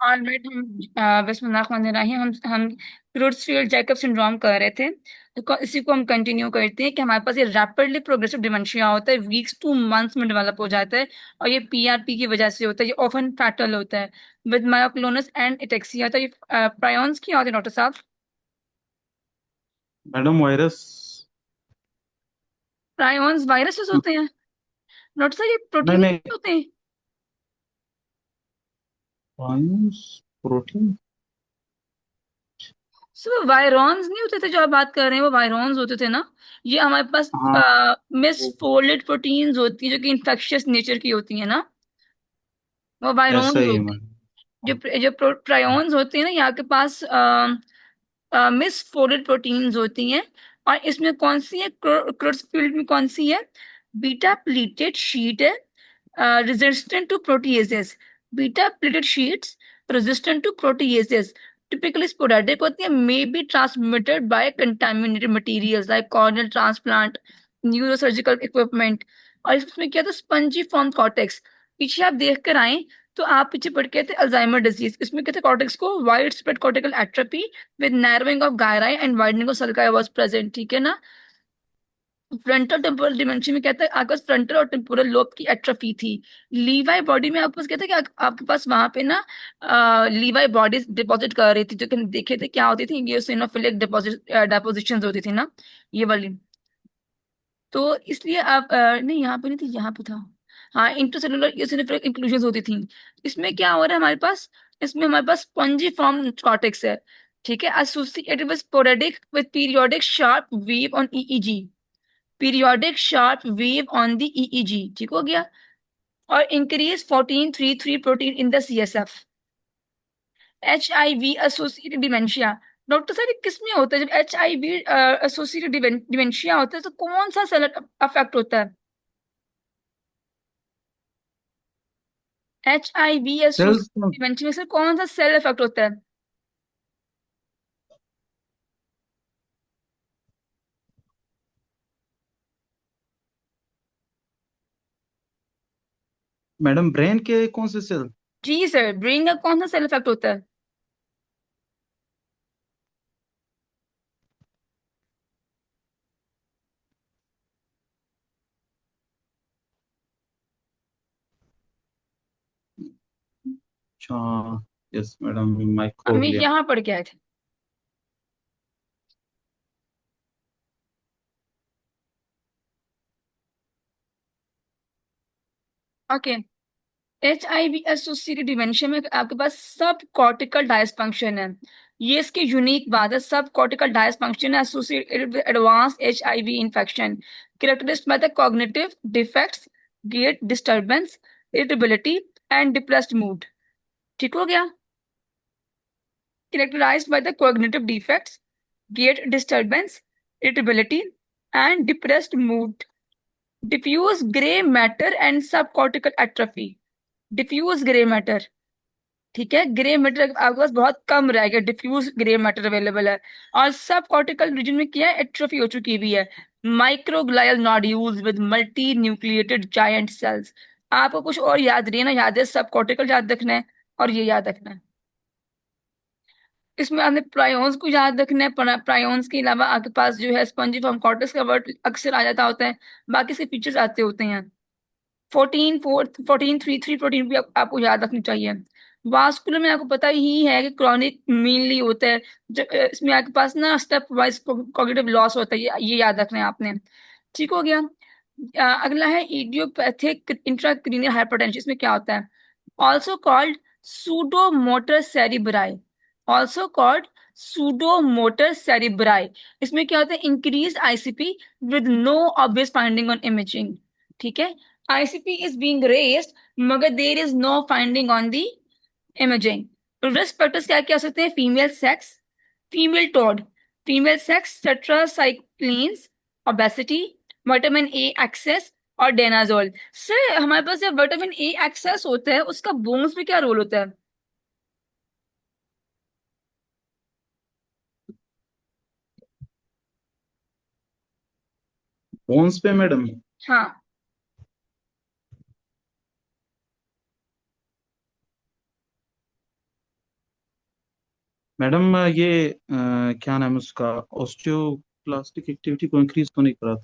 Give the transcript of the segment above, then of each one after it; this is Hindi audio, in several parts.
ऑलराइट, हम बिस्मिल्लाहिर्रहमानिर्रहीम, हम क्रूड्सफील्ड जैकब सिंड्रोम कर रहे थे। तो इसी को हम कंटिन्यू करते हैं कि हमारे पास ये रैपिडली प्रोग्रेसिव डिमेंशिया होता है, वीक्स टू मंथ्स में डेवलप हो जाता है। और ये पीआरपी की वजह से होता है, ये ऑफन फैटल होता है विद मायोक्लोनस एंड एटेक्सिया। तो ये प्रायॉन्स क्या होते हैं डॉक्टर साहब? Madam virus. प्रायॉन्स वायरसेस होते हैं डॉक्टर साहब, ये नहीं प्रोटीन नहीं, होते हैं? Virus protein. सिर्फ वायरॉन्स नहीं होते थे जो आप बात कर रहे हैं, वो वायरॉन्स होते थे ना? ये हमारे पास हाँ, वो मिसफोल्डेड प्रोटीन्स होती हैं जो कि इन्फेक्शियस नेचर की होती है ना, वो ऐसा वायरॉन्स ही है होती हैं। मैडम। जो प्रायोन्स होते हैं ना, यहाँ के पास मिसफोल्डेड प्रोटीन्स होती हैं। और इसमें कौन सी है, क्रोसफील्ड में कौन सी है? बीटा प्लीटेड शीट है, resistant to proteases. Beta platelet sheets resistant to proteases, typically sporadic होती है, may be transmitted by contaminated materials like corneal transplant, neurosurgical equipment। और इसमें क्या था, स्पंजी फॉर्म कॉर्टेक्स। पीछे आप देख कर आए तो आप पीछे पढ़ के थे अल्जाइमर डिजीज, इसमें कहते हैं कॉर्टेक्स को wide spread cortical atrophy with narrowing of gyri and widening of sulci was present, ठीक है ना? फ्रंटल टेम्पोरल डिमेंशिया में कहता है आपके पास फ्रंटल और टेम्पोरल लोब की एट्रोफी थी। लीवाई बॉडी में आपके पास कहता है कि आपके पास वहां पे ना लीवाई बॉडी डिपॉजिट कर रही थी, जो कि हम देखे थे क्या होती थी, ये डिपॉजिट डिपोजिशन होती थी ना, ये वाली। तो इसलिए आप नहीं, यहाँ पे नहीं थी, यहाँ पे था। हाँ, इंट्रासेलुलर इयोसिनोफिलिक इंक्लूजन होती थी। इसमें क्या हो रहा है हमारे पास? इसमें हमारे पास स्पॉन्जिफॉर्म कॉर्टेक्स है, ठीक है, associated with sporadic with periodic sharp wave on EEG, periodic sharp wave on the EEG, ठीक हो गया? और increase 14-3-3 protein in the CSF. H I V associated dementia, doctor साहब ये किस में होता है? जब H I V associated dementia होता है तो कौन सा सेल अफेक्ट होता है? H I V cells. Associated dementia में से कौन सा सेल अफेक्ट होता है? मैडम ब्रेन के कौन से सेल? जी सर, ब्रेन का कौन सा सेल अफेक्ट होता है? अच्छा, यस मैडम, हम माइक्रोग्लिया। यहाँ पढ़ के आए थे। Okay, H I V associated dementia में आपके पास सब कॉर्टिकल डायसफंक्शन है। ये इसकी यूनिक बात है, subcortical dysfunction associated with advance H I V infection, characteristic by the cognitive defects, gait disturbance, irritability and depressed mood, ठीक हो गया? Characterized by the cognitive defects, gait disturbance, irritability, and depressed mood, diffuse gray matter and subcortical atrophy। Diffuse grey matter, ठीक है, ग्रे मैटर आपके पास बहुत कम रह गया, डिफ्यूज ग्रे मैटर अवेलेबल है। और सब कॉर्टिकल रीजन में क्या है, एट्रोफी हो चुकी हुई है। Microglial nodules with multinucleated giant cells. आपको कुछ और याद नहीं है ना, याद है सब कॉर्टिकल याद रखना है और ये याद रखना है। इसमें आपने प्रायोन्स को याद रखना है, प्रायोन्स के अलावा आपके पास जो है स्पंजिफॉर्म कॉर्टेक्स का वर्ड अक्सर आ जाता होता है, बाकी से फीचर्स आते होते हैं। 14-3-3 प्रोटीन भी आपको याद रखनी चाहिए। वास्कुलर में आपको पता ही है कि क्रॉनिक मेनली होता है, इसमें आपके पास ना स्टेप वाइज कॉग्निटिव लॉस होता है, ये याद रखना है आपने, ठीक हो गया? अगला है इडियोपैथिक इंट्राक्रीनियल हाइपरटेंशन। इसमें क्या होता है? Also called pseudotumor cerebri, also called pseudotumor cerebri. इसमें क्या होता है, increase ICP with no obvious finding on imaging, ठीक है? आईसीपी इज बीइंग रेज्ड मगर there is no finding on the imaging. Risk factors क्या क्या हो सकते हैं? फीमेल सेक्स, फीमेल टॉड, female sex, tetracyclines, obesity, vitamin A excess और डेनाजोल। सर हमारे पास जब विटामिन ए एक्सेस होता है उसका बोन्स में क्या रोल होता है? बोन्स पे मैडम? हाँ, मैडम ये क्या नाम है उसका, ऑस्टियोप्लास्टिक एक्टिविटी को इंक्रीज तो नहीं करा था?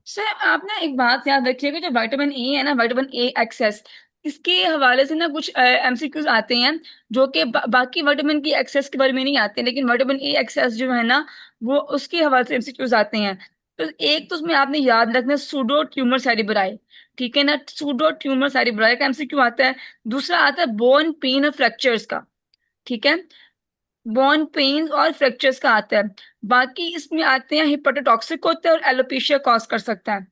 सर आप ना एक बात याद रखिएगा, जो विटामिन ए है ना, विटामिन ए एक्सेस, इसके हवाले से ना कुछ एमसीक्यूज आते हैं जो कि बाकी विटामिन की एक्सेस के बारे में नहीं आते, लेकिन विटामिन ए एक्सेस जो है ना, वो उसके हवाले से एमसीक्यूज आते हैं। तो एक तो उसमें आपने याद रखना सूडो ट्यूमर सेरिब्राई, ठीक है ना, सूडो ट्यूमर सेरिब्राई का एमसीक्यू आता है। दूसरा आता है बोन पेन और फ्रैक्चर्स का, ठीक है, बोन पेन और फ्रैक्चर्स का आता है। बाकी इसमें आते हैं हिपेटोटॉक्सिक होता है और एलोपेशिया कॉज कर सकता है।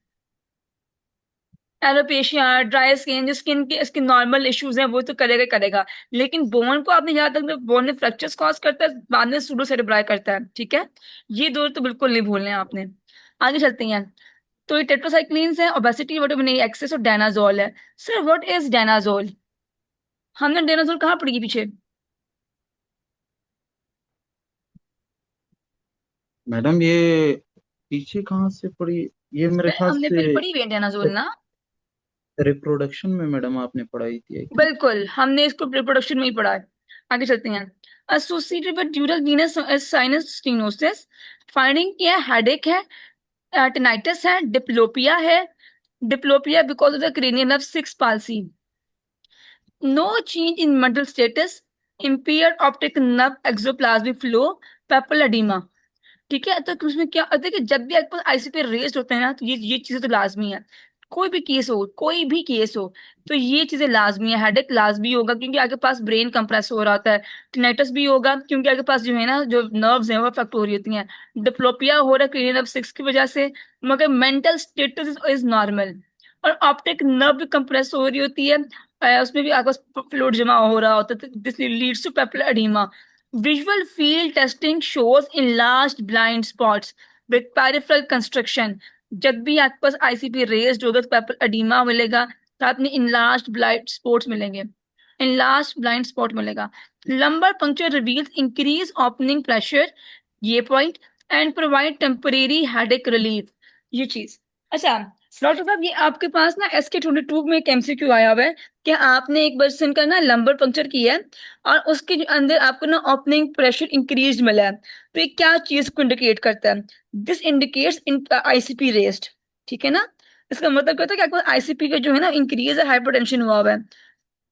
एलोपेशिया, ड्राई स्किन, जो स्किन के इसके नॉर्मल इश्यूज हैं वो तो करेगा ही करेगा, लेकिन बोन को आपने याद रखना, बोन में फ्रैक्चर्स कॉज करता है, बाद में सूडो सेरेब्राई करता है, ठीक है। ये दो तो बिल्कुल नहीं भूलने हैं आपने। आगे चलते हैं। तो ये टेट्रासाइक्लिन्स है, ओबेसिटी, विटामिन ए एक्सेस और डायनाजोल है। Sir what is danazol? हमने डायनाजोल कहाँ पढ़ी पीछे? मैडम ये पीछे कहाँ से पड़ी? ये मेरे ख्याल हमने से पढ़ी हुई है डायनाजोल ना। रिप्रोडक्शन में मैडम आपने पढ़ाई थी, आई थिंक। बिल्कुल, हमने इसको रिप्रोडक्शन में ही पढ़ा है। आगे चलते हैं। Associated with dural venous sinus stenosis, finding क्या है? हेडेक है, टेनाइटिस है, डिप्लोपिया है। Diplopia because of the cranial nerve 6 palsy. No change in mental status, impaired optic nerve axoplasmic flow, पेपल, ठीक है। तो उसमें क्या होता है कि जब भी आपके पास आईसीपी रेस्ट होते हैं ना, तो ये चीजें तो लाजमी है। कोई भी केस हो, कोई भी केस हो, तो ये चीजें लाजमी है। हेडेक लाजमी होगा क्योंकि आगे पास ब्रेन कंप्रेस हो रहा होता है। टिनाइटस भी होगा क्योंकि आगे पास जो है ना, जो नर्व्स हैं वो अफेक्ट हो रही होती हैं। डिप्लोपिया हो रहा है क्रेनियल नर्व 6 की वजह से, मगर मेंटल स्टेटस इज नॉर्मल। और ऑप्टिक नर्व भी कंप्रेस हो रही होती है, उसमें भी आगे पास फ्लूइड जमा हो रहा होता है, this leads to papular oedema. Visual field testing shows enlarged blind spots with peripheral constriction. जब भी आपके पास आईसीपी रेज्ड होगा तो पेपर एडीमा मिलेगा, साथ में enlarged blind spots मिलेंगे, enlarged blind spot मिलेगा। Lumbar puncture reveals increased opening pressure, ये point, and provide temporary headache relief, ये चीज। अच्छा डॉक्टर साहब, ये आपके पास ना SK22 में एक एमसीक्यू आया हुआ है कि आपने एक पर्सन का ना लंबर पंक्चर किया है और उसके जो अंदर आपको ना ओपनिंग प्रेशर इंक्रीज मिला है, तो ये क्या चीज को इंडिकेट करता है? This indicates in ICP rest, ठीक है ना। इसका मतलब क्या होता है कि आपको आईसीपी का जो है ना इंक्रीज है, हाइपरटेंशन हुआ हुआ है।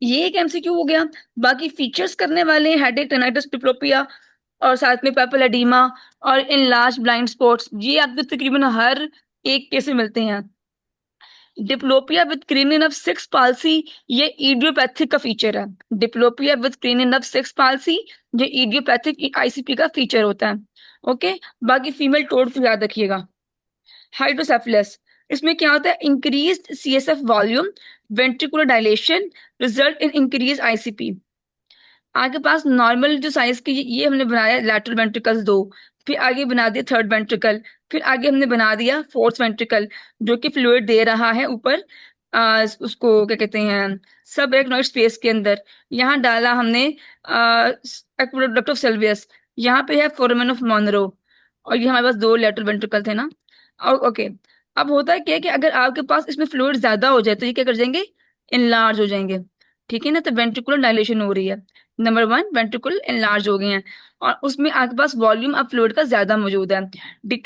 ये एक एमसीक्यू हो गया। बाकी फीचर्स करने वाले हेडेक, टेनाइटिस, डिप्लोपिया और साथ में पेपल एडीमा और इन लार्ज ब्लाइंड स्पॉट्स, ये आपको तकरीबन हर एक केस में मिलते हैं। Diplopia with cranium of 6 palsy, ये इडियोपैथिक का फीचर है। Diplopia with cranium of 6 palsy, ये इडियोपैथिक आईसीपी का फीचर होता है। ओके। बाकी फीमेल टोड को याद रखिएगा। हाइड्रोसेफलस, इसमें क्या होता है? Increased CSF volume, ventricular dilation, result in increase ICP. आगे पास नॉर्मल जो साइज की ये हमने बनाया लैटरल वेंट्रिकल्स दो, फिर आगे बना दिया थर्ड वेंट्रिकल, फिर आगे हमने बना दिया फोर्थ वेंट्रिकल जो कि फ्लूइड दे रहा है ऊपर, उसको क्या कहते हैं, सब एराक्नोइड स्पेस के अंदर। यहाँ डाला हमने एक्वेडक्ट ऑफ सिल्वियस, यहाँ पे है फोरामेन ऑफ मोनरो, और ये हमारे पास दो लेटरल वेंट्रिकल थे ना। ओके। अब होता है क्या है कि अगर आपके पास इसमें फ्लूइड ज्यादा हो जाए तो ये क्या कर जाएंगे? इनलार्ज हो जाएंगे, ठीक है ना। तो वेंट्रिकुलर डायलेशन हो रही है, नंबर वन, वेंट्रिकल एनलार्ज हो गए हैं और उसमें आपके पास वॉल्यूम ऑफ फ्लूइड का ज्यादा मौजूद है।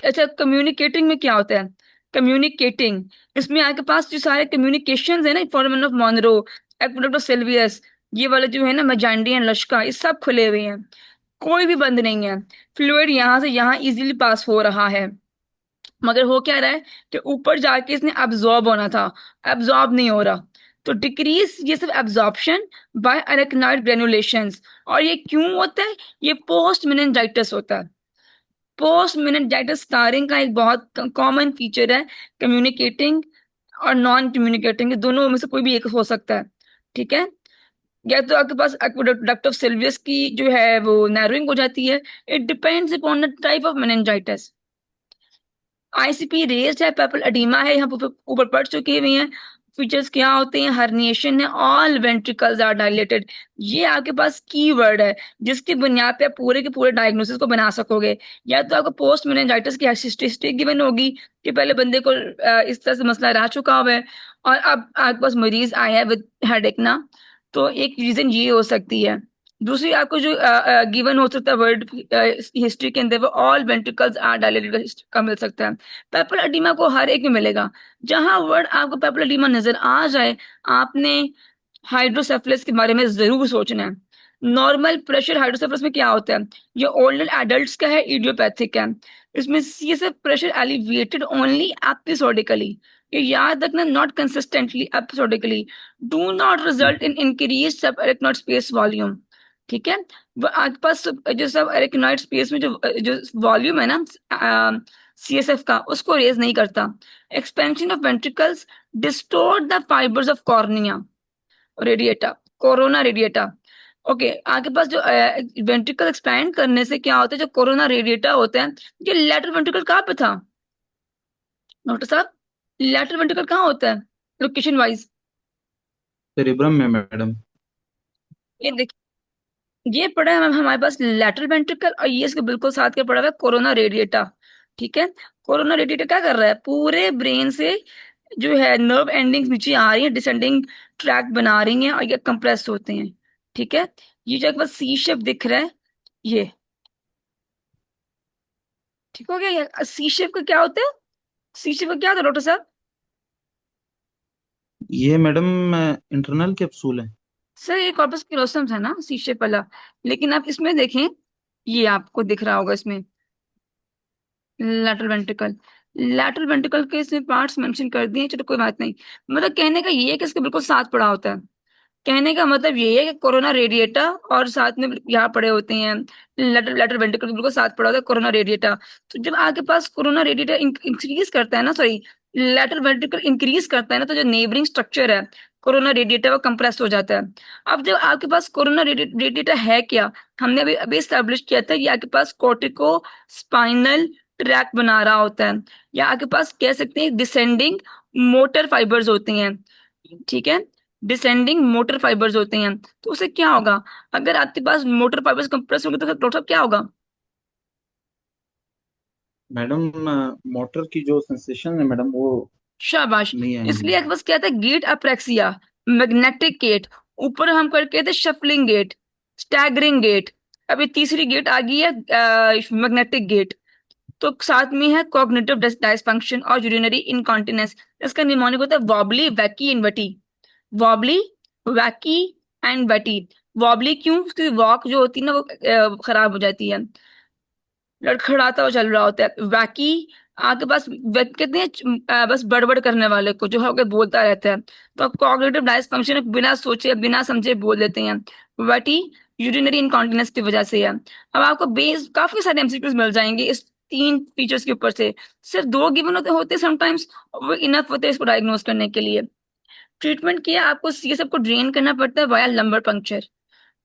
अच्छा, कम्युनिकेटिंग में क्या होता है? कम्युनिकेटिंग, इसमें आपके पास जो सारे कम्युनिकेशन है ना, foramen of Monro, aqueduct of Sylvius, ये वाले जो है ना, मजांडी एंड लश्का, ये सब खुले हुए हैं, कोई भी बंद नहीं है। फ्लूइड यहाँ से यहाँ इजीली पास हो रहा है, मगर हो क्या रहा है कि ऊपर जाके इसने एब्जॉर्ब होना था, एब्जॉर्ब नहीं हो रहा। तो डिक्रीज ये सब एब्जॉर्प्शन बाय अरेक्नॉइड ग्रेनुलेशंस। और ये क्यों होता है? ये पोस्ट मेनिंजाइटिस होता है। पोस्ट मेनिंजाइटिस स्कारिंग का एक बहुत कॉमन फीचर है। कम्युनिकेटिंग और नॉन कम्युनिकेटिंग, दोनों में से कोई भी एक हो सकता है, ठीक है। या तो आपके पास एक्वेडक्ट ऑफ सिल्वियस की जो है वो नैरोइंग हो जाती है। It depends upon the type of meningitis. ICP raised है, पेपल एडीमा है, यहाँ पर ऊपर पढ़ चुके हुए हैं। फीचर्स क्या होते हैं? हर्निएशन है, ऑल वेंट्रिकल्स आर डायलेटेड, ये आपके पास कीवर्ड है जिसकी बुनियाद पे आप पूरे के पूरे डायग्नोसिस को बना सकोगे। या तो आपको पोस्ट मेनिंजाइटिस की हिस्ट्री गिवन होगी कि पहले बंदे को इस तरह से मसला रह चुका हुआ है और अब आपके पास मरीज आया है विद हेडेक ना, तो एक रीजन ये हो सकती है। दूसरी आपको जो गिवन हो सकता है वर्ड हिस्ट्री के अंदर, वो ऑल वेंट्रिकल्स आर डायलेटेड का मिल सकता है। पेपल एडिमा को हर एक में मिलेगा। जहां वर्ड आपको पेपल एडिमा नजर आ जाए, आपने हाइड्रोसेफलस के बारे में जरूर सोचना है। नॉर्मल प्रेशर हाइड्रोसेफलस में क्या होता है? ये ओल्डर एडल्ट्स का है, इडियोपैथिक है। इसमें CSF pressure elevated only episodically. ये याद रखना, not consistently, episodically. Do not result in increase subarachnoid space volume. ठीक है। वो आपके पास जो सब एरिकनॉइड स्पेस में जो वॉल्यूम है ना सीएसएफ का, उसको रेज नहीं करता। Expansion of ventricles distort the fibres of cornea radiata, corona radiata. Okay, आपके पास जो वेंट्रिकल एक्सपैंड करने से क्या होता है, जो कोरोना रेडिएटा होता है, ये लेटरल वेंट्रिकल कहाँ पे था डॉक्टर साहब? लेटरल वेंट्रिकल कहाँ होता है लोकेशन वाइज? सेरिब्रम में मैडम। ये देखिए, ये पड़ा है हमारे पास लेटरल वेंट्रिकल, और ये इसके बिल्कुल साथ के पड़ा हुआ है कोरोना रेडिएटा। ठीक है। कोरोना रेडिएटा क्या कर रहा है, पूरे ब्रेन से जो है नर्व एंडिंग्स नीचे आ रही है, डिसेंडिंग ट्रैक बना रही हैं, और ये कंप्रेस होते हैं। ठीक है। ये जो एक बार सी शेप दिख रहा है, ये ठीक हो गया। ये सी शेप का क्या होता है? सी शेप का क्या होता है डॉक्टर साहब? ये मैडम इंटरनल कैप्सूल है। सर ये कॉर्पस क्लोसम था ना सी शेप वाला, लेकिन आप इसमें देखें, ये आपको दिख रहा होगा इसमें लैटरल वेंट्रिकल। लैटरल वेंट्रिकल के इसमें पार्ट्स मेंशन कर दिए, चलो कोई बात नहीं। मतलब कहने का ये है कि इसके बिल्कुल साथ पड़ा होता है। कहने का मतलब ये है कि कोरोना रेडिएटा और साथ में यहाँ पड़े होते हैं लेटर लेटर वेंट्रिकल के बिल्कुल साथ पड़ा होता है कोरोना रेडिएटा। तो जब आपके पास कोरोना रेडिएटा इंक्रीज करता है ना, सॉरी, लेटर वेंट्रिकल इंक्रीज करता है ना, तो जो नेबरिंग स्ट्रक्चर है कोरोना रेडिएटा वो कंप्रेस हो जाता है। अब जब आपके पास कोरोना रेडिएटा है क्या, हमने अभी अभी स्टैब्लिश किया था, ये आपके पास कोर्टिको स्पाइनल ट्रैक बना रहा होता है, या आपके पास कह सकते हैं डिसेंडिंग मोटर फाइबर्स होती हैं। ठीक है। डिसेंडिंग मोटर फाइबर्स होते हैं। तो उससे क्या होगा, अगर आपके पास मोटर फाइबर्स कंप्रेस होंगे तो डॉक्टर साहब क्या होगा? मैडम मोटर की जो सेंसेशन है मैडम वो शाबाश। नहीं इसलिए आएंगी। आपके पास क्या था, गेट अप्रेक्सिया, मैग्नेटिक गेट, ऊपर हम करके थे शफलिंग गेट, स्टैगरिंग गेट, अभी तीसरी गेट आ गई है मैग्नेटिक गेट। तो साथ में है कॉग्निटिव डिसफंक्शन और यूरिनरी इनकॉन्टिनेंस। इसका निमोनिक होता है वॉबली वैकी इनवर्टी। वॉबली वैकी एंड वटी। वॉबली क्यों? उसकी वॉक जो होती है ना वो खराब हो जाती है, लड़खड़ाता हुआ चल रहा होता है। वैकी आपके पास कहते हैं बस बड़बड़ करने वाले को, जो होकर बोलता रहता है। तो कॉग्निटिव डायसफंक्शन बिना सोचे बिना समझे बोल देते हैं। वटी यूरिनरी इनकॉन्टिनेंस की वजह से है। अब आपको बेस काफी सारे एमसीक्यूज मिल जाएंगे इस तीन फीचर्स के ऊपर से। सिर्फ दो गिवन होते होते समटाइम्स, वो इनफ होते हैं इसको डायग्नोज करने के लिए। ट्रीटमेंट किया आपको सीएसएफ को ड्रेन करना पड़ता है वाया लंबर पंक्चर।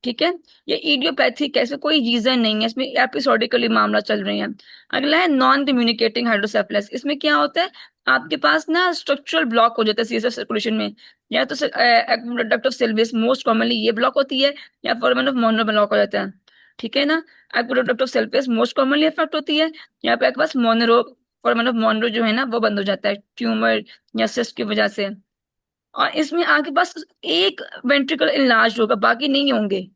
ठीक है। ये इडियोपैथिक है, इसमें कोई रीजन नहीं है, इसमें एपिसोडिकली मामला चल रहे हैं। अगला है नॉन कम्युनिकेटिंग हाइड्रोसेफलस। इसमें क्या होता है, आपके पास ना स्ट्रक्चरल ब्लॉक हो जाता है सीएसएफ सर्कुलेशन में। या तो aqueduct of Sylvius most commonly ये ब्लॉक होती है, या फोरामेन ऑफ मोनो ब्लॉक हो जाता है। ठीक है ना। Aqueduct of Sylvius most commonly affect होती है। यहाँ पे आपके पास मोनरो, फोरामेन ऑफ मोनरो जो है ना वो बंद हो जाता है ट्यूमर या सिस्ट की वजह से। और इसमें आपके पास एक वेंट्रिकल इनलार्ज होगा, बाकी नहीं होंगे।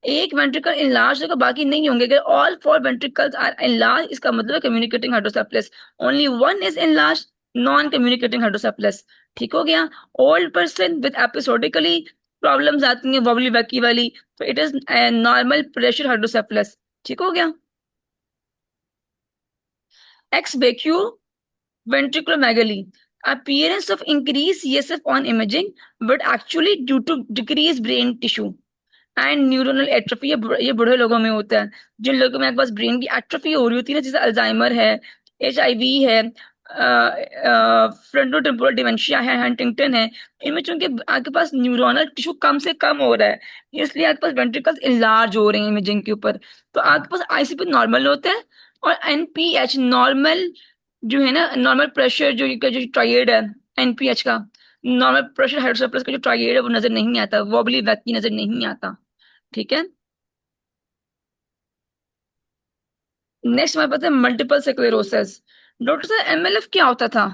एक वेंट्रिकल इनलार्ज होगा, बाकी नहीं होंगे। अगर all four ventricles are enlarge, इसका मतलब है communicating hydrocephalus. Only one is enlarge, non communicating hydrocephalus. ठीक हो गया। Old person with episodically problems आती हैं वॉबली वैकी वाली, तो it is normal pressure hydrocephalus. ठीक हो गया। Ex vacuo ventriculomegaly, appearance of increased CSF on imaging, but actually due to decreased brain tissue and neuronal atrophy. ये बूढ़े लोगों में होता है, जिन लोगों में आपके पास ब्रेन की एट्रोफी हो रही होती है ना, जैसे अल्जाइमर है, HIV है, फ्रंटोटेम्पोरल डिमेंशिया है, हंटिंगटन है। इनमें चूंकि आपके पास न्यूरोनल टिश्यू कम से कम हो रहा है, इसलिए आपके पास वेंट्रिकल्स इनलार्ज हो रहे हैं इमेजिंग के ऊपर। तो आपके पास ICP नॉर्मल होता है, और NPH नॉर्मल जो है ना, नॉर्मल प्रेशर जो ट्राइएड है NPH का, नॉर्मल प्रेशर हाइड्रोसेफलस का जो ट्राइएड है वो नजर नहीं आता, वॉबली वैकी नजर नहीं आता। ठीक है। नेक्स्ट हमारे पास है मल्टीपल स्क्लेरोसिस। डॉक्टर साहब MLF क्या होता था?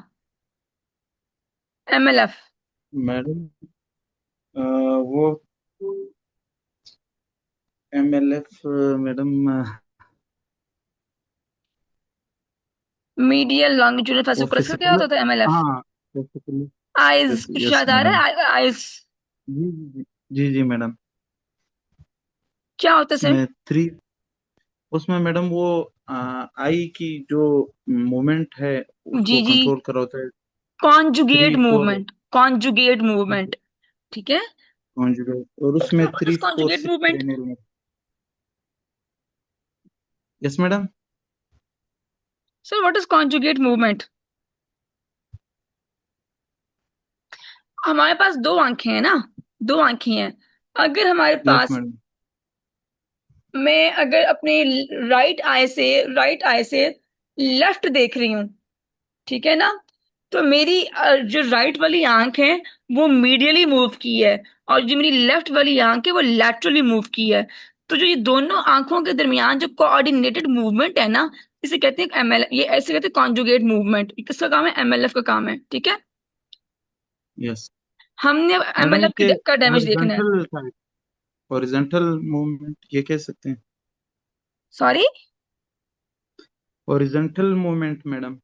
MLF मैडम वो MLF मैडम मीडियल लॉन्गिट्यूडनल फेसिव क्रस्ट का क्या ऑफिसियल, होता था एमएलएफ? हाँ ऑफिसियल, आइज, यस कुछ यस याद आ मैडम। रहा है? आइज जी जी जी जी मैडम। क्या होता है सर? उसमें थ्री, उसमें मैडम वो आई की जो मूवमेंट है जी उसको जी, कंट्रोल कर रहा होता है। Three conjugate four movement, conjugate movement, ठीक है। कॉन्जुगेट, और उसमें what three is four conjugate six movement? Cranial. Yes madam. Sir what is conjugate movement? हमारे पास दो आंखें हैं ना, दो आंखें हैं। अगर हमारे यस पास, मैडम। मैं अगर अपने राइट आई से लेफ्ट देख रही हूँ, ठीक है ना, तो मेरी जो राइट वाली आंख है वो मीडियली मूव की है, और जो मेरी लेफ्ट वाली आंख है वो लैटरली मूव की है। तो जो ये दोनों आंखों के दरमियान जो कोऑर्डिनेटेड मूवमेंट है ना, इसे कहते हैं एमएल, ये ऐसे कहते हैं कॉन्जुगेट मूवमेंट। किसका काम है? एमएलएफ का काम है, ठीक है। यस हमने मैडम, एमएलएफ ये का डैमेज देखना है। हॉरिजॉन्टल साइड, हॉरिजॉन्टल मूवमेंट ये कह सकते हैं। सॉरी? हॉरिजॉन्टल मूवमेंट मैडम,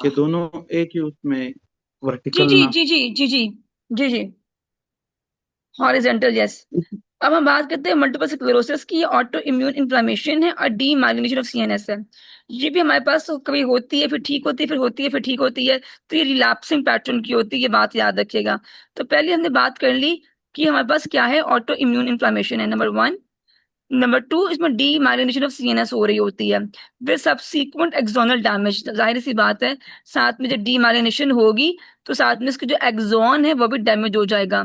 के दोनों एक ही उसमें, जी वर्टिकल जी ना। जी जी जी जी जी जी, हॉरिजॉन्टल, यस। अब हम बात करते हैं मल्टीपल स्क्लेरोसिस की। ऑटो इम्यून इन्फ्लेमेशन है और डीमाइलिनेशन ऑफ सीएनएस है। ये भी हमारे पास तो कभी होती है फिर ठीक होती है, फिर होती है फिर ठीक होती है। तो ये रिलैप्सिंग पैटर्न की होती है, ये बात याद रखिएगा। तो पहले हमने बात कर ली कि हमारे पास क्या है, ऑटो इम्यून इन्फ्लेमेशन है, नंबर वन। नंबर टू, इसमें डीमाइलिनेशन ऑफ सीएनएस हो रही होती है विद सब्सीक्वेंट एक्सोनल डैमेज। जाहिर सी बात है, साथ में जब डीमाइलिनेशन होगी तो साथ में इसके जो एक्सॉन है वो भी डैमेज हो जाएगा।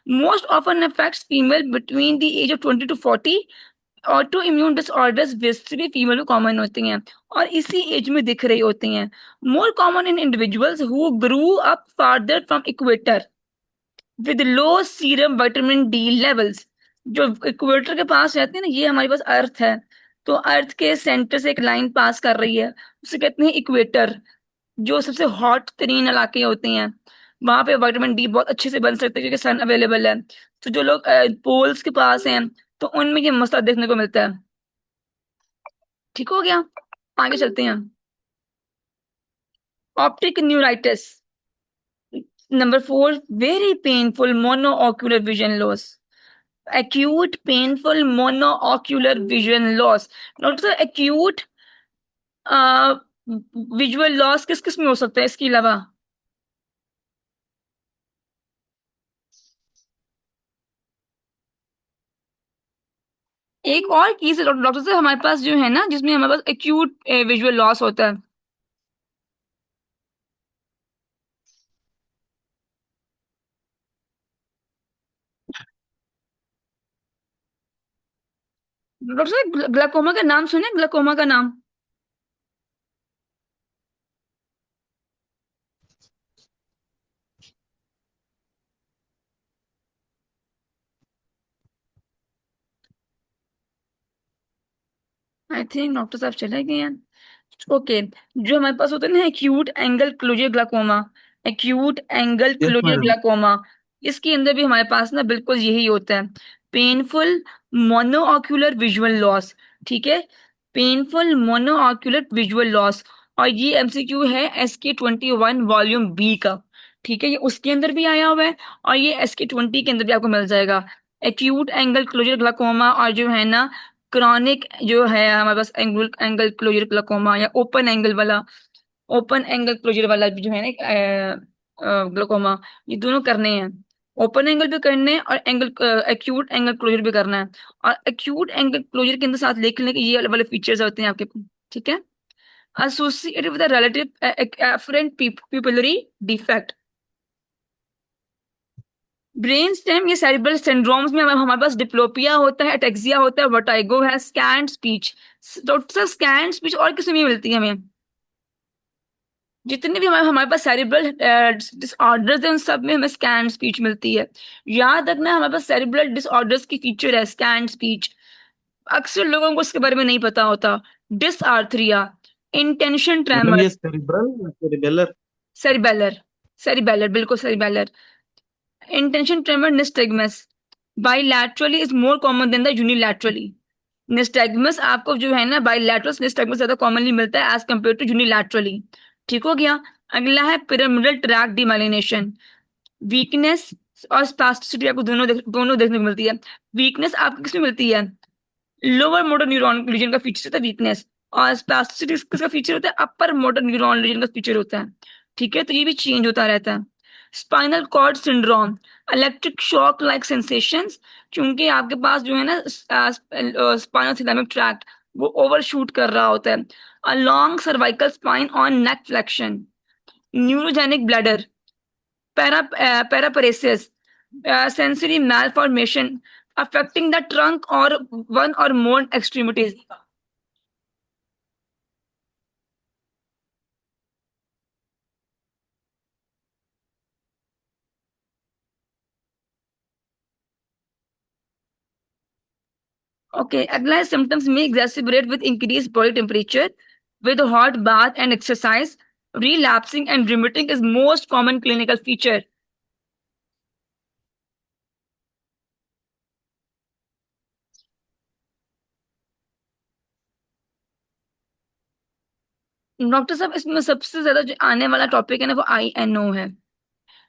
Most often affects female between the age of 20 to 40। Auto immune disorders basically female में कॉमन होती हैं और इसी एज में दिख रही होती हैं। More common in individuals who grew up farther from equator with low serum vitamin D levels. जो इक्वेटर के पास रहते हैं ना, ये हमारे पास अर्थ है, तो अर्थ के सेंटर से एक लाइन पास कर रही है, उसे कहते हैं इक्वेटर। जो सबसे हॉट तरीन इलाके होते हैं वहां पे विटामिन डी बहुत अच्छे से बन सकते हैं क्योंकि सन अवेलेबल है। तो जो लोग पोल्स के पास हैं तो उनमें ये मसला देखने को मिलता है। ठीक हो गया, आगे चलते हैं। Optic neuritis, number four, very painful monocular vision loss. acute painful monocular vision loss। Doctor साहब, acute विजुअल लॉस किस किस में हो सकता है इसके अलावा? एक और चीज है डॉक्टर साहब, हमारे पास जो है ना, जिसमें हमारे पास एक्यूट विजुअल लॉस होता है। डॉक्टर साहब, ग्लाकोमा का नाम सुने? ग्लाकोमा का नाम? आई थिंक डॉक्टर साहब चले गए हैं। ओके, जो हमारे पास होता है ना acute angle closure glaucoma, acute angle yes closure madam. Glaucoma, इसके अंदर भी हमारे पास ना बिल्कुल यही होता है, पेनफुल मोनोऑक्यूलर विजुअल लॉस। ठीक है, पेनफुल मोनोऑक्यूलर विजुअल लॉस। और ये एमसीक्यू है SK 21 वॉल्यूम बी का। ठीक है, ये उसके अंदर भी आया हुआ है और ये SK 20 के अंदर भी आपको मिल जाएगा। एक्यूट एंगल क्लोजर ग्लाकोमा, और जो है ना क्रॉनिक जो है हमारे पास एंगल एंगल क्लोजर ग्लाकोमा या ओपन एंगल वाला, ओपन एंगल क्लोजर वाला भी जो है ना ग्लाकोमा, ये दोनों करने हैं। ओपन एंगल भी करने हैं और एंगल एक्यूट एंगल क्लोजर भी करना है। और एक्यूट एंगल क्लोजर के अंदर साथ लिख लें कि ये वाले फीचर्स होते हैं आपके। ठीक है, associated with relative afferent pupillary defect. Brain stem, ये सेरिब्रल सिंड्रोम्स में हमारे पास डिप्लोपिया होता है, अटेक्सिया होता है, वर्टाइगो है, स्कैंड स्पीच। डॉक्टर साहब, स्कैंड स्पीच और किसमें नहीं मिलती है हमें? जितने भी हमारे हमारे पास सेरिब्रल डिसऑर्डर्स हैं उन सब में हमें स्कैंड स्पीच मिलती है। याद रखना, हमारे पास सेरिब्रल डिसऑर्डर्स की फीचर है स्कैंड स्पीच। अक्सर लोगों को इसके बारे में नहीं पता होता। डिसआर्थरिया, इंटेंशन मैडम ये ट्रेमर्स, सेरिब्रल या सेरिबेलर? सेरिबेलर, सेरिबेलर, बिल्कुल cerebellar. Intention tremor, nystagmus, bilaterally is more common than the unilaterally. Nystagmus आपको जो है ना बाईलैटरल निस्टैग्मस ज्यादा कॉमनली मिलता है एज कम्पेयर टू यूनिलैटरली। ठीक हो गया। अगला है पिरामिडल ट्रैक डिमाइलिनेशन। वीकनेस और स्पास्टिसिटी आपको दोनों देखने को मिलती है। वीकनेस आपको किसमें मिलती है? लोअर मोटर न्यूरॉन रीजन का फीचर होता है वीकनेस। और स्पास्टिसिटी किसका फीचर होता है? अपर मोटर न्यूरॉन रीजन का फीचर होता है। ठीक है, तो ये भी चेंज होता रहता है। Spinal cord syndrome, electric shock like sensations, क्योंकि आपके पास जो है ना स्पाइनल थिलामिक ट्रैक्ट वो ओवरशूट कर रहा होता है। A long cervical spine on neck flexion. Neurogenic bladder, paraparesis, sensory malformation affecting the trunk or one or more extremities. Okay, अगला है symptoms may exacerbate with increased body temperature, with hot bath and exercise. Relapsing and remitting is most common clinical feature. Doctor साहब, इसमें सबसे ज्यादा जो आने वाला टॉपिक है ना वो INO है।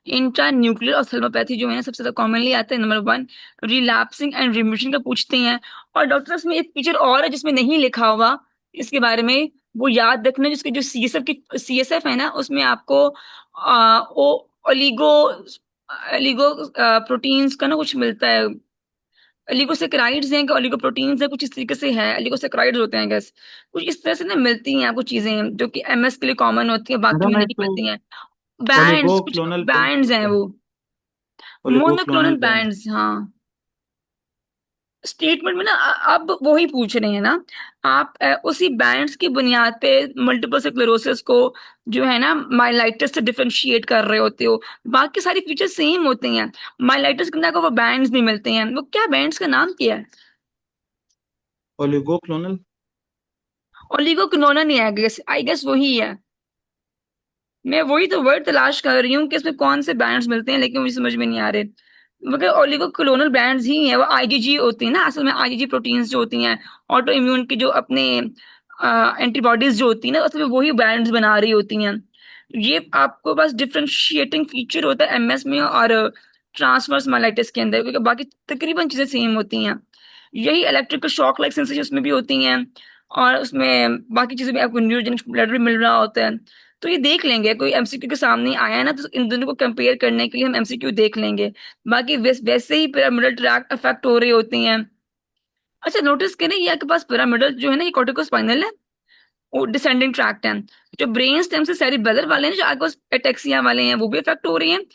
इंट्रा न्यूक्लियर ऑप्थेल्मोपैथी जो है ना सबसे ज्यादा कॉमनली आता है। Number one, relapsing and remission का पूछते हैं। और डॉक्टर इसमें एक फीचर और है जिसमें नहीं लिखा हुआ इसके बारे में, वो याद रखना। जिसके जो CSF है ना उसमें आपको ओ ओलिगो ओलिगो प्रोटीन्स का ना कुछ मिलता है। ओलिगोसेकेराइड्स हैं कि ओलिगोप्रोटीन्स है, कुछ इस तरीके से है। ओलिगोसेकेराइड्स होते हैं गैस, कुछ इस तरह से ना मिलती हैं आपको चीजें जो कि MS के लिए कॉमन होती है, बाकी में मैडम एक नहीं तो मिलती हैं। बैंड्स, कुछ ओलिगोक्लोनल पेस्ट बैंड्स हैं होता है। वो, मोनोक्लोनल ओलिगोक्लोनल बैंड। बैंड्स, हाँ। स्टेटमेंट में ना अब वो ही पूछ रहे हैं ना आप, उसी बैंड्स की बुनियाद पे मल्टीपल स्क्लेरोसिस को जो है ना माइलाइटिस से डिफरेंशिएट कर रहे होते हो। बाकी सारी फीचर सेम होते हैं। माइलाइटिस के अंदर को वो बैंड्स नहीं मिलते हैं। वो क्या बैंड्स का नाम क्या है? ओलिगोक्लोनल। ओलिगोक्लोनल नहीं, आई गेस वही है। मैं वही तो वर्ड तलाश कर रही हूँ कि इसमें कौन से बैंड्स मिलते हैं, लेकिन मुझे समझ में नहीं आ रहे। मगर ओलिगोक्लोनल बैंड्स ही हैं। वो IgG होती है ना, असल में IgG प्रोटीन्स जो होती हैं ऑटो इम्यून की, जो अपने एंटीबॉडीज जो होती है ना, असल में वही बैंड्स बना रही होती हैं। ये आपको बस डिफरेंशिएटिंग फीचर होता है MS में और ट्रांसवर्स माइलाइटिस के अंदर, क्योंकि बाकी तकरीबन चीजें सेम होती हैं। यही इलेक्ट्रिकल शॉक लाइक सेंसेशन उसमें भी होती हैं। और उसमें बाकी चीजें भी आपको न्यूरोजेनिक ब्लड भी मिल रहा होता है। तो ये देख लेंगे, कोई MCQ के सामने आया है ना तो इन दोनों को कंपेयर करने के लिए हम MCQ देख लेंगे। बाकी वैसे ही पिरामिडल ट्रैक्ट अफेक्ट हो रही होती हैं। अच्छा, नोटिस करें ये आपके पास पिरामिडल जो है ना ये कॉर्टिकोस्पाइनल है, वो डिसेंडिंग ट्रैक्ट है। जो ब्रेन स्टेम से सेरिबेलर वाले हैं, जो आगे एटेक्सिया वाले हैं, वो भी इफेक्ट हो रही हैं।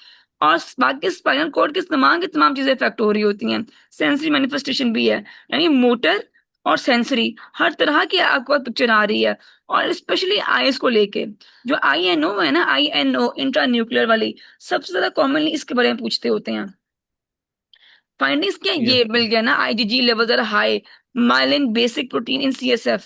और बाकी स्पाइनल कॉर्ड की तमाम चीजें इफेक्ट हो रही होती हैं। सेंसरी मैनिफेस्टेशन भी है, यानी मोटर और सेंसरी हर तरह की आपको पिक्चर आ रही है। और स्पेशली आईज को लेके, जो INO है ना, INO इंट्रा न्यूक्लियर वाली, सबसे ज्यादा कॉमनली इसके बारे में पूछते होते हैं। फाइंडिंग्स क्या यस ये मिल मैम। गया ना, IgG levels are high, myelin basic protein in CSF,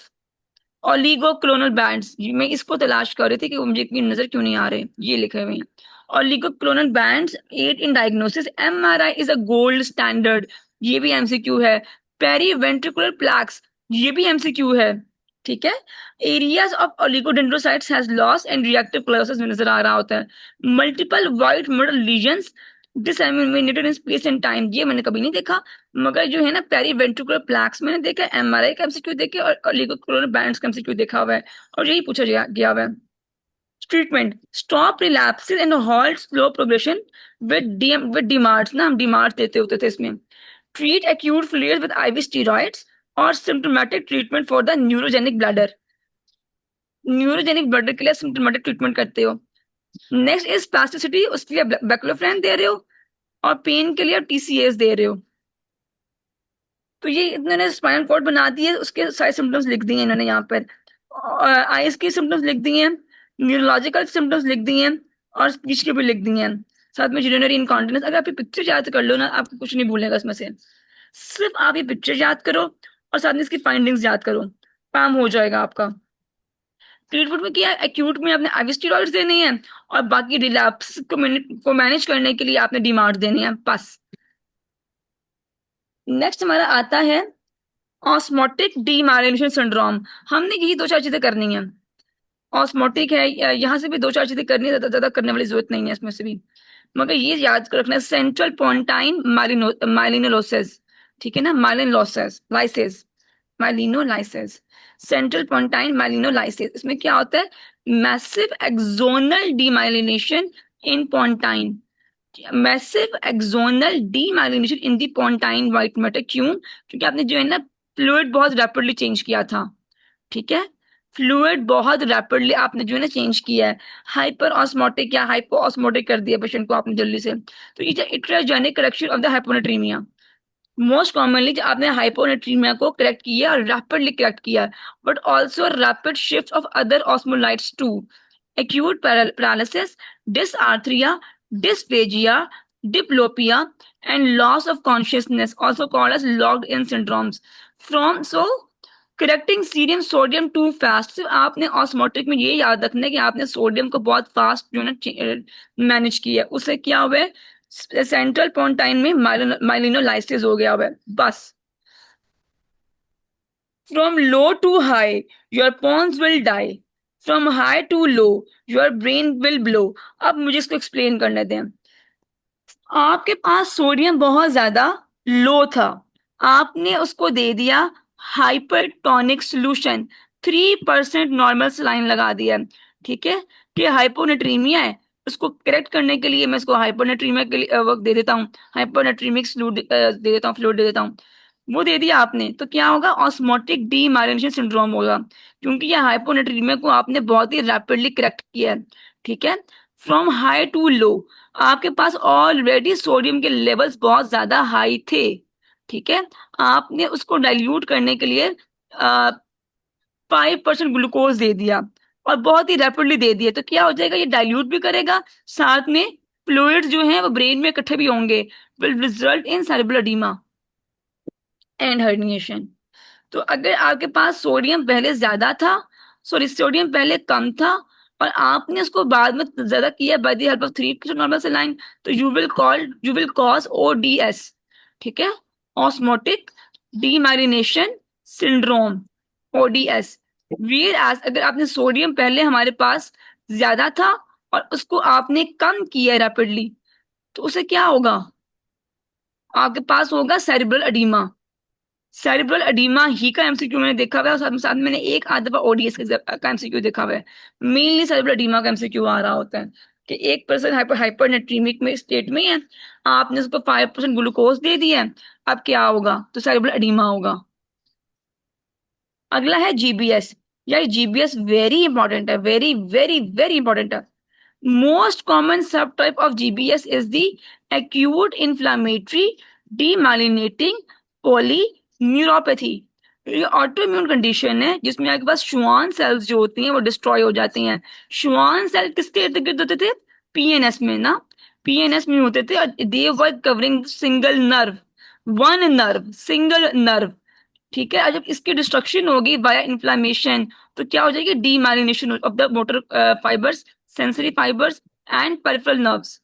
oligoclonal bands. मैं इसको तलाश कर रही थी कि वो मुझे इतनी नजर क्यों नहीं आ रहे, ये लिखे हुए हैं। Oligoclonal bands aid in diagnosis, MRI is a gold standard, ये भी MCQ है। पेरी वेंट्रिकुलर प्लैक्स, ये भी MCQ है। ठीक है। Areas of oligodendrocytes has loss and reactive chlorosis नजर आ रहा होता है। Multiple white middle lesions disseminated in space and time, ये मैंने कभी नहीं देखा। मगर जो है ना पेरी वेंट्रिकुलर प्लैक्स मैंने देखा, MRI का MCQ देखे और ओलिगोक्लोनल बैंड्स का MCQ देखा हुआ है। और यही पूछा गया हुआ है। Treatment, stop relapses and halt slow progression with DMARDs ना, हम डीमार्ट्स देते होते थे इसमें। Treat acute flare with IV steroids और symptomatic treatment for the neurogenic bladder. Neurogenic bladder के लिए सिम्टोमेटिक ट्रीटमेंट करते हो। नेक्स्ट इज प्लास्टिसिटी, उसके लिए बैक्लोफ्रेन दे रहे हो। और पेन के लिए TCAs दे रहे हो। तो ये इन्होंने स्पाइनल कॉर्ड बना दी है, उसके सारे सिम्टम्स लिख दिए इन्होंने यहाँ पर। आइज के सिम्टम्स लिख दिए हैं, न्यूरोलॉजिकल सिम्टम्स लिख दिए हैं, और स्पीच के भी लिख दिए हैं। साथ में यूरिनरी इनकॉन्टिनेंस। अगर आप ये पिक्चर याद कर लो ना, आपको कुछ नहीं भूलेगा इसमें से। सिर्फ आप ये पिक्चर याद करो और साथ में इसकी फाइंडिंग्स याद करो, काम हो जाएगा आपका। ट्रीटमेंट में क्या, एक्यूट में आपने IV स्टेरॉइड्स देने हैं, और बाकी रिलैप्स को मैनेज करने के लिए आपने डीमार्ट देने हैं बस। नेक्स्ट हमारा आता है ऑस्मोटिक डीमाइलिनेशन सिंड्रोम। हमने यही दो चार चीजें करनी है। ऑस्मोटिक है, यहाँ से भी दो चार चीजें करनी है, ज्यादा ज्यादा करने वाली जरूरत नहीं है इसमें से भी। मगर ये याद रखना है, सेंट्रल पोंटाइन माइलिनोलोसिस, ठीक है ना, माइलिनोलोसिस लाइसिस, माइलिनोलाइसिस, सेंट्रल पोंटाइन माइलिनोलाइसिस। इसमें क्या होता है, मैसिव एक्सोनल डीमाइलिनेशन इन पोंटाइन, मैसिव एक्सोनल डीमाइलिनेशन इन दी पोंटाइन व्हाइट मैटर। क्यों? क्योंकि आपने जो है ना फ्लूइड बहुत रैपिडली चेंज किया था, ठीक है, फ्लूइड बहुत रैपिडली आपने जो है ना चेंज किया है, हाइपर ऑस्मोटिक या हाइपो ऑस्मोटिक कर दिया पेशेंट को आपने जल्दी से। तो ये iatrogenic correction of the hyponatremia, most commonly जो आपने हाइपोनेट्रीमिया को करेक्ट किया और रैपिडली करेक्ट किया, but also rapid shift of other osmolytes to acute paralysis, dysarthria, dysphagia, diplopia, and loss of consciousness, also called as locked in syndromes. From so correcting serum sodium too fast, सिर्फ आपने ऑस्मोटिक में ये याद रखना है कि आपने सोडियम को बहुत फास्ट जो है ना मैनेज किया, उससे क्या हुआ है, सेंट्रल पोंटाइन में माइलिनोलाइसिस हो गया हुआ है बस। From low to high your pons will die, from high to low your brain will blow. अब मुझे इसको एक्सप्लेन करने दें। आपके पास सोडियम बहुत ज्यादा लो था, आपने उसको दे दिया हाइपरटोनिक सोल्यूशन, 3% नॉर्मल सलाइन लगा दिया, ठीक है, कि हाइपोनेट्रीमिया है, उसको करेक्ट करने के लिए मैं इसको हाइपोनेट्रीमिया के लिए वक्त दे देता हूँ, हाइपोनेट्रीमिक फ्लूइड दे देता हूँ, फ्लूइड दे देता हूँ। वो दे दिया आपने तो क्या होगा, ऑस्मोटिक डीमाइलिनेशन सिंड्रोम होगा, क्योंकि ये हाइपोनेट्रीमिया को आपने बहुत ही रैपिडली करेक्ट किया है, ठीक है। फ्रॉम हाई टू लो, आपके पास ऑलरेडी सोडियम के लेवल्स बहुत ज्यादा हाई थे, ठीक है, आपने उसको डाइल्यूट करने के लिए 5% ग्लूकोज दे दिया और बहुत ही रैपिडली दे दिया, तो क्या हो जाएगा, ये डाइल्यूट भी करेगा, साथ में फ्लूइड्स जो हैं वो ब्रेन में इकट्ठे भी होंगे, will result in cerebral oedema and herniation. तो अगर आपके पास सोडियम पहले ज्यादा था, सॉरी सोडियम पहले कम था, और आपने उसको बाद में ज्यादा किया by the help of three normal saline, तो यू विल कॉज ओडीएस, ठीक है, osmotic demyelination syndrome, ODS. Whereas अगर आपने सोडियम पहले हमारे पास ज्यादा था और उसको आपने कम किया रैपिडली, तो उसे क्या होगा, आपके पास होगा सेरिब्रल एडीमा। सेरिब्रल एडीमा ही का एमसीक्यू मैंने देखा हुआ है, और साथ में मैंने एक आध दफा ओडीएस का एमसीक्यू देखा हुआ है। मेनली सेरिब्रल एडीमा का एमसीक्यू आ रहा होता है कि एक पर्सन हाइपर नेट्रीमिक में स्टेट में है, आपने उसको 5% ग्लूकोज दे दिया है, अब क्या होगा, तो सेरिब्रल एडीमा होगा। अगला है जीबीएस। यार जीबीएस वेरी इंपॉर्टेंट है, वेरी वेरी वेरी इंपॉर्टेंट है। Most common subtype of GBS is the acute inflammatory demyelinating polyneuropathy। ये ऑटो इम्यून कंडीशन है जिसमें आपके पास श्वान सेल्स जो होती हैं वो डिस्ट्रॉय हो जाती हैं। श्वान सेल किसके इर्द गिर्द होते थे, पीएनएस में ना, पीएनएस में होते थे, और they were covering single nerve, one nerve, single nerve, ठीक है। और जब इसकी डिस्ट्रक्शन होगी बाय इन्फ्लामेशन, तो क्या हो जाएगी, demyelination of the motor fibres, sensory fibres and peripheral nerves,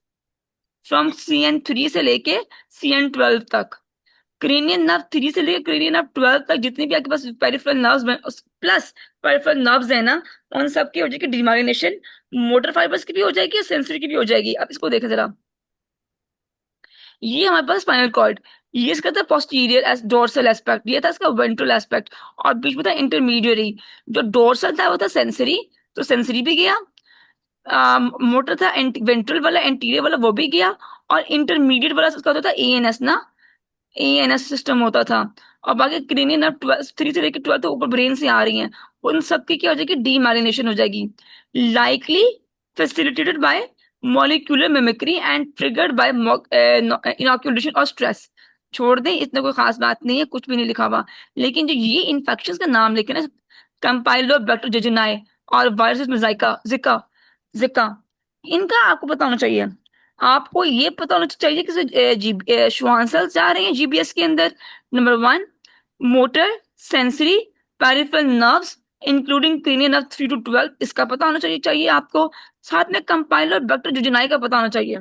from CN3 से लेके CN12 तक। क्रेनियन नर्व 3 से लेकर क्रेनियन नर्व 12 तक जितने भी आपके पास peripheral nerves plus peripheral nerves है ना, उन सब की हो जाएगी डीमाइलिनेशन, मोटर फाइबर्स की भी हो जाएगी और सेंसरी की भी हो जाएगी। अब इसको देखें जरा, ये हमारे पास स्पाइनल कॉर्ड, ये इसका था पोस्टीरियर एस डोर्सल एस्पेक्ट, ये था इसका वेंट्रल एस्पेक्ट, और बीच में था इंटरमीडियरी। जो डोर्सल था वो था सेंसरी, तो सेंसरी भी गया, मोटर था वेंट्रल वाला एंटीरियर वाला वो भी गया, और इंटरमीडिएट वाला उसका होता था एएनएस ना, एएनएस सिस्टम होता था। और बाकी क्रेनियन नर्व 3 से लेकर 12 तो ऊपर ब्रेन से आ रही हैं, उन सब की क्या हो जाएगी, डीमाइलिनेशन हो जाएगी, likely facilitated bye molecular mimicry and triggered by inoculation और स्ट्रेस। छोड़ दें, इतना कोई खास बात नहीं है, कुछ भी नहीं लिखा हुआ, लेकिन जो ये इन्फेक्शन का नाम लिखे ना, कंपाइलोबैक्टर जेजुनाई और वायरस में जाइका जिका जिका, इनका आपको पता होना चाहिए। आपको ये पता होना चाहिए कि श्वान सेल्स जा रहे हैं जीबीएस के अंदर, number 1 motor, sensory, peripheral nerves including cranial nerve 3 to 12, इसका पता होना चाहिए आपको, साथ में कंपाइलर बैक्टर जुजुनाई का पता होना चाहिए।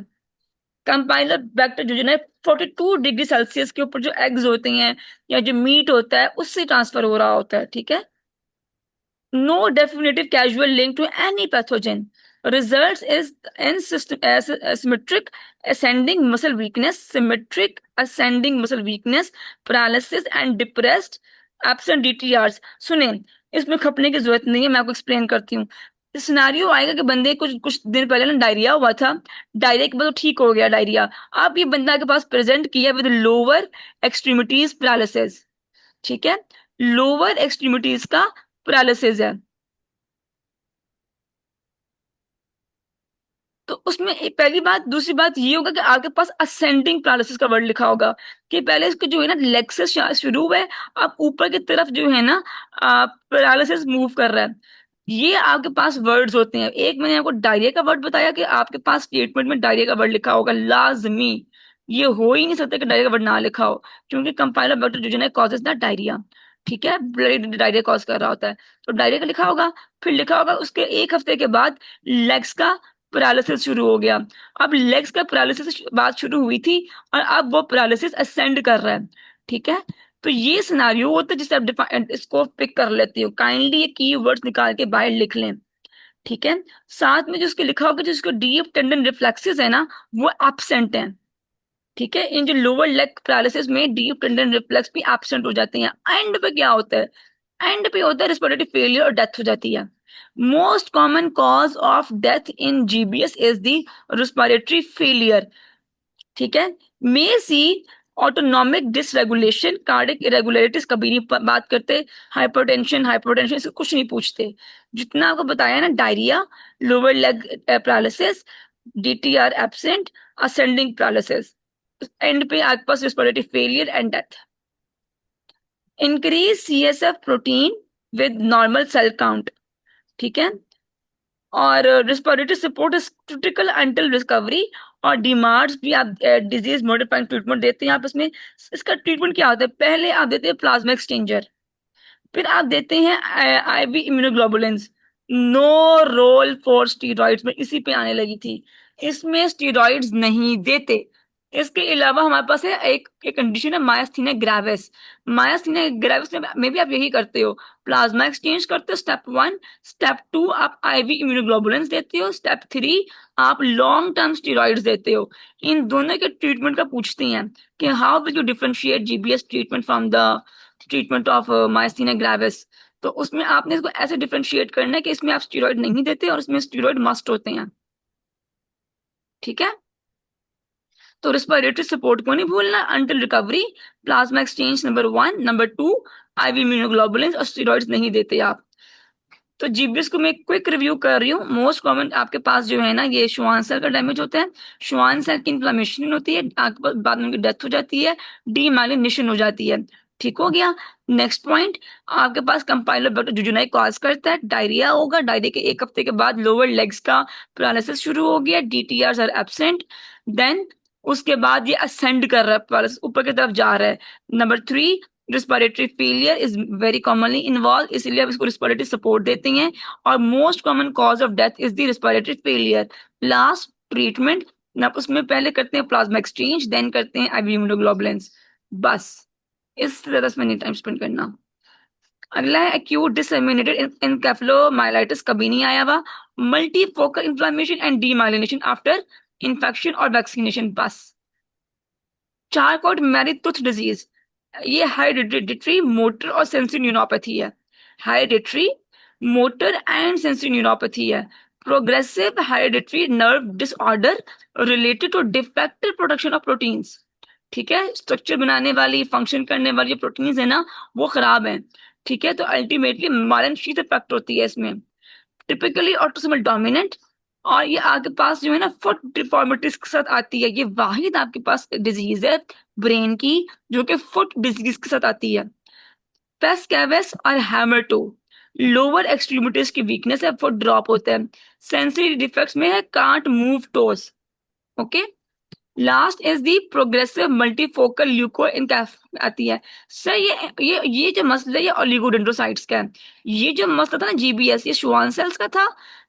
कंपाइलर बैक्टर जो है 42 डिग्री सेल्सियस के ऊपर जो एग्स होते हैं या जो मीट होता है उससे ट्रांसफर हो रहा होता है, ठीक है। No definitive causal link to any pathogen. Results is in symmetric ascending muscle weakness, symmetric ascending muscle weakness, paralysis and depressed absent DTRs. सुने, इसमें खपने की जरूरत नहीं है, मैं आपको एक्सप्लेन करती हूँ। सिनारियो आएगा कि बंदे कुछ कुछ दिन पहले ना डायरिया हुआ था, डायरिया के बाद तो ठीक हो गया डायरिया। अब ये बंदा के पास प्रेजेंट किया विद लोअर एक्सट्रीमिटीज पैरालिसिस, ठीक है, लोअर एक्सट्रीमिटीज का पैरालिसिस है। तो उसमें पहली बात, दूसरी बात ये होगा कि आपके पास असेंडिंग पैरालिसिस का वर्ड लिखा होगा कि पहले इसको जो है ना लेग से शुरू हुआ है, अब ऊपर की तरफ जो है ना पैरालिसिस मूव कर रहा है। ये आपके पास वर्ड्स होते हैं। एक मैंने आपको डायरिया का वर्ड बताया कि आपके पास स्टेटमेंट में डायरिया का वर्ड लिखा होगा लाजमी। ये हो ही नहीं सकता कि डायरिया का वर्ड ना लिखा हो, क्योंकि कंपाइलर बैक्टीरिया जो है कॉजेज दैट डायरिया, ठीक है, ब्लडी डायरिया कॉज कर रहा होता है। तो डायरिया का लिखा होगा, फिर लिखा होगा उसके एक हफ्ते के बाद लेग्स का पैरालिसिस शुरू हो गया। अब लेग्स का पैरालिसिस बात शुरू हुई थी और अब वो पैरालिसिस असेंड कर रहा है, ठीक है। तो ये सिनारियो होता है जिसे आप इसको पिक कर लेते हो। काइंडली ये की वर्ड्स निकाल के बाहर लिख लें, ठीक है। साथ में जो उसके लिखा होगा जिसको डीप टेंडन रिफ्लेक्सेस है ना वो एब्सेंट है, ठीक है। इन जो लोअर लेग पैरालिसिस में डीप टेंडन रिफ्लेक्स भी एब्सेंट हो जाते हैं। एंड पे क्या होता है, एंड पे होता है रिस्पिरेटरी फेलियर और डेथ हो जाती है। Most common cause of death in GBS is the respiratory failure, ठीक है। मे सी ऑटोनॉमिक डिसरेगुलेशन, कार्डिक इरेगुलरिटीज कभी नहीं बात करते। हाइपरटेंशन, हाइपरटेंशन इसको कुछ नहीं पूछते। जितना आपको बताया ना, diarrhea, lower leg paralysis, DTR absent, ascending paralysis, end पे आपके पास respiratory failure and death. Increase CSF protein with normal cell count, ठीक है। और respiratory support is critical until recovery. और डीमार्स भी आप डिजीज मॉडिफाइंग ट्रीटमेंट देते हैं आप इसमें। इसका ट्रीटमेंट क्या होता है, पहले आप देते हैं प्लाज्मा एक्सचेंजर, फिर आप देते हैं IV immunoglobulins. No role for steroids में इसी पे आने लगी थी, इसमें स्टीरॉइड्स नहीं देते। इसके अलावा हमारे पास है एक कंडीशन है मायस्थीनिया ग्रेविस। मायस्थीनिया ग्रेविस में भी आप यही करते हो, प्लाज्मा एक्सचेंज करते हो, स्टेप 1। स्टेप 2 आप आईवी इम्यूनोग्लोबुलिन्स देते हो। स्टेप 3 आप लॉन्ग टर्म स्टीरॉइड्स देते हो। इन दोनों के ट्रीटमेंट का पूछते हैं कि how will you differentiate GBS treatment from the treatment of myasthenia gravis. तो उसमें आपने इसको ऐसे डिफरेंशिएट करना है कि इसमें आप स्टीरॉइड नहीं देते और इसमें स्टीरॉइड मस्ट होते हैं, ठीक है। तो रिस्पिरेटरी सपोर्ट को नहीं भूलना until recovery, plasma exchange number 1, number 2 IV immunoglobulins और स्टीरॉइड्स नहीं देते आप। तो जीबीएस को मैं क्विक रिव्यू कर रही हूँ। मोस्ट कॉमन आपके पास जो है ना ये श्वान सेल का डैमेज होता है, श्वान सेल की इन्फ्लेमेशन होती है, आपके पास बाद में उनकी डेथ हो जाती है, डीमाइलिनेशन हो जाती है, ठीक हो गया। नेक्स्ट पॉइंट, आपके पास कंपाइलर बैक्टीरिया जुजुनाई कॉज करता है, डायरिया होगा, डायरिया के एक हफ्ते के बाद लोअर लेग्स का पैरालिसिस शुरू हो गया, डीटीआर आर एब्सेंट। देन उसके बाद ये असेंड कर रहा है, पैरालिसिस ऊपर की तरफ जा रहा है। Number 3, respiratory failure is very commonly involve, इसलिए आप इसको रिस्पिरेटरी सपोर्ट देते हैं। और most common cause of death is the respiratory failure. Last treatment ना उसमें पहले करते हैं प्लाज्मा एक्सचेंज, देन करते हैं आईवी इम्यूनोग्लोबुलिन्स, बस। इस तरह से मैंने टाइम स्पेंड करना। अगला है एक्यूट डिसएमिनेटेड एनकेफेलोमाइलाइटिस, कभी नहीं आया हुआ। Multifocal inflammation and demyelination after infection और वैक्सीनेशन, बस। चारकोट मैरी-टूथ डिजीज, ये हेरिडिटरी मोटर और सेंसरी न्यूरोपैथी है। Hereditary motor and sensory neuropathy है। Progressive hereditary nerve disorder related to defective production of proteins, ठीक है। स्ट्रक्चर बनाने वाली, फंक्शन करने वाली जो प्रोटीन्स है ना वो खराब है, ठीक है। तो अल्टीमेटली मालन शीत इफेक्ट होती है इसमें। टिपिकली ऑटोसोमल डोमिनेंट, और ये आपके पास जो है ना फुट डिफॉर्मिटीज के साथ आती है। ये वाहिद आपके पास डिजीज है ब्रेन की जो कि फुट डिजीज के साथ आती है। पेस कैवेस और हैमरटो, लोअर एक्सट्रीमिटीज की वीकनेस है, फुट ड्रॉप होता है। सेंसरी डिफेक्ट्स में है can't move toes, okay. Last is the progressive multifocal leuko आती है। सर ये जो मसला है ये ओलिगोडेंड्रोसाइट्स का है। ये जो मसला था ना जीबीएस, ये श्वान सेल्स का था।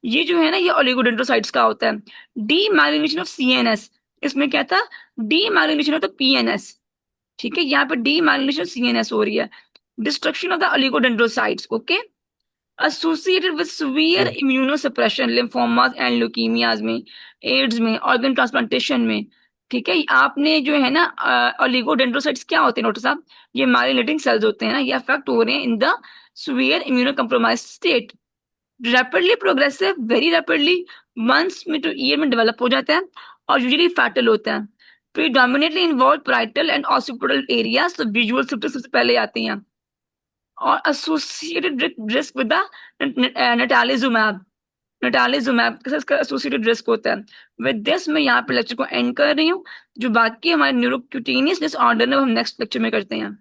ये जो है ना ये ओलिगोडेंड्रोसाइट्स का होता है। डी माइलिनेशन ऑफ सीएनएस, इसमें क्या था, डीमाइलिनेशन होता पीएनएस, ठीक है, यहाँ पे डीमाइलिनेशन सीएनएस हो रही है, destruction of the oligodendrocytes, okay, associated with severe Okay. immunosuppression, lymphomas and leukemias में, एड्स में, ऑर्गन ट्रांसप्लांटेशन में, ठीक है। आपने जो है ना ओलिगोडेंड्रोसाइट्स क्या होते हैं डॉक्टर साहब, ये माइलिनेटिंग सेल्स होते हैं ना, ये अफेक्ट हो रहे हैं in the severe immuno compromise state, rapidly progressive, very rapidly, months में टू ईयर में डेवलप हो जाता है, और यूजुअली फैटल होता है, predominantly involve parietal and occipital areas, तो विजुअल सिम्टम्स सबसे पहले आते हैं, और associated risk with the natalizumab, natalizumab के साथ इसका associated risk होता है। विद दिस मैं यहाँ पे लेक्चर को एंड कर रही हूँ, जो बाकी हमारे न्यूरोक्यूटेनियस डिसऑर्डर है वो हम नेक्स्ट लेक्चर में करते हैं।